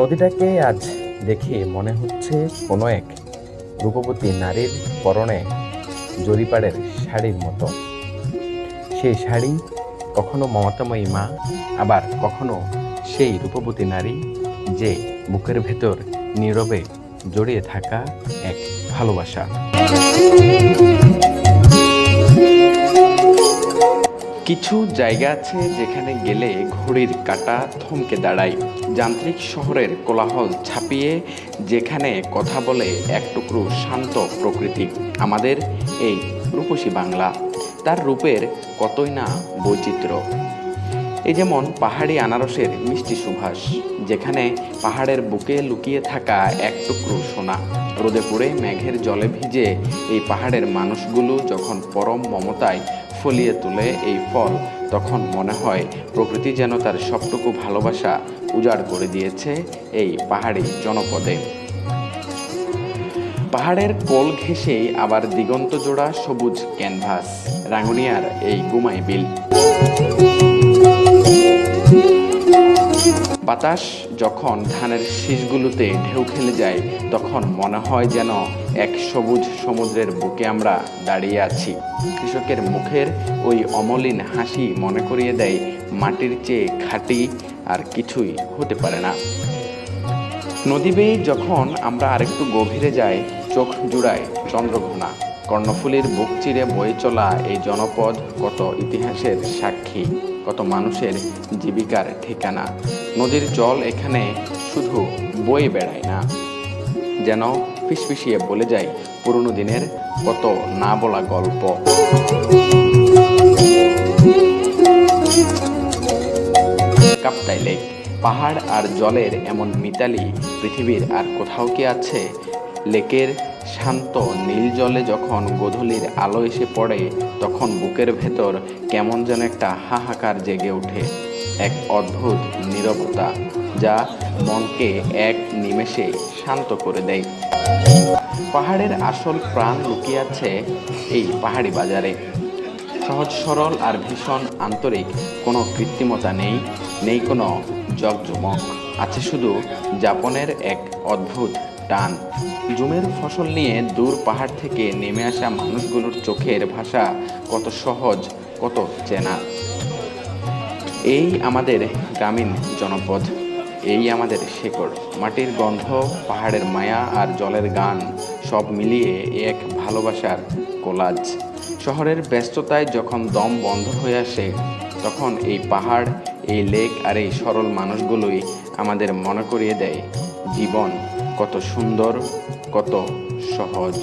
নদীটাকে আজ দেখে মনে হচ্ছে কোনো এক রূপবতী নারীর পরনে জরিপাড়ের শাড়ির মতো। সেই শাড়ি কখনো মমতাময়ী মা, আবার কখনো সেই রূপবতী নারী যে বুকের ভেতর নীরবে জড়িয়ে থাকা এক ভালোবাসা। কিছু জায়গা আছে যেখানে গেলে ঘড়ির কাঁটা থমকে দাঁড়ায়, যান্ত্রিক শহরের কোলাহল ছাপিয়ে যেখানে কথা বলে এক টুকরো শান্ত প্রকৃতি। আমাদের এই রূপসী বাংলা, তার রূপের কতই না বৈচিত্র্য। এই যেমন পাহাড়ি আনারসের মিষ্টি সুবাস, যেখানে পাহাড়ের বুকে লুকিয়ে থাকা এক টুকরো সোনা। রোদে পুড়ে মেঘের জলে ভিজে এই পাহাড়ের মানুষগুলো যখন পরম মমতায় ফলিয়ে তোলে এই ফল, তখন মনে হয় প্রকৃতি যেন তার সবটুকু ভালোবাসা উজাড় করে দিয়েছে এই পাহাড়ি জনপদে। পাহাড়ের কোল ঘেঁষেই আবার দিগন্ত জোড়া সবুজ ক্যানভাস, রাঙ্গুনিয়ার এই গুমাই বিল। বাতাস যখন ধানের শীষগুলোতে ঢেউ খেলে যায়, তখন মনে হয় যেন এক সবুজ সমুদ্রের বুকে আমরা দাঁড়িয়ে আছি। কৃষকের মুখের ওই অমলিন হাসি মনে করিয়ে দেয় মাটির চেয়ে খাঁটি আর কিছুই হতে পারে না। নদী বেয়ে যখন আমরা আরেকটু গভীরে যাই, চোখ জুড়ায় চন্দ্রঘোনা। কর্ণফুলীর বুক চিরে বয়ে চলা এই জনপদ কত ইতিহাসের সাক্ষী, কত মানুষের জীবিকার ঠিকানা। নদীর জল এখানে শুধু বয়ে বেড়ায় না, যেন ফিসফিসিয়ে বলে যায় পুরনো দিনের কত না বলা গল্প। কাপ্তাই লেক, পাহাড় আর জলের এমন মিতালি পৃথিবীর আর কোথাও কি আছে? লেকের শান্ত নীল জলে যখন গোধূলির আলো এসে পড়ে, তখন বুকের ভেতর কেমন যেন একটা হাহাকার জেগে ওঠে, এক অদ্ভুত নীরবতা যা মনকে এক নিমেষে শান্ত করে দেয়। পাহাড়ের আসল প্রাণ লুকিয়ে আছে এই পাহাড়ি বাজারে। সহজ সরল আর ভীষণ আন্তরিক, কোনো কৃত্রিমতা নেই, নেই কোনো জগজমক, আছে শুধু যাপনের এক অদ্ভুত টান। জুমের ফসল নিয়ে দূর পাহাড় থেকে নেমে আসা মানুষগুলোর চোখের ভাষা কত সহজ, কত চেনা। এই আমাদের গ্রামীণ জনপদ, এই আমাদের শেকড়। মাটির গন্ধ, পাহাড়ের মায়া আর জলের গান, সব মিলিয়ে এক ভালোবাসার কোলাজ। শহরের ব্যস্ততায় যখন দম বন্ধ হয়ে আসে, তখন এই পাহাড়, এই লেক আর এই সরল মানুষগুলোই আমাদের মনে করিয়ে দেয় জীবন কত সুন্দর, কত সহজ।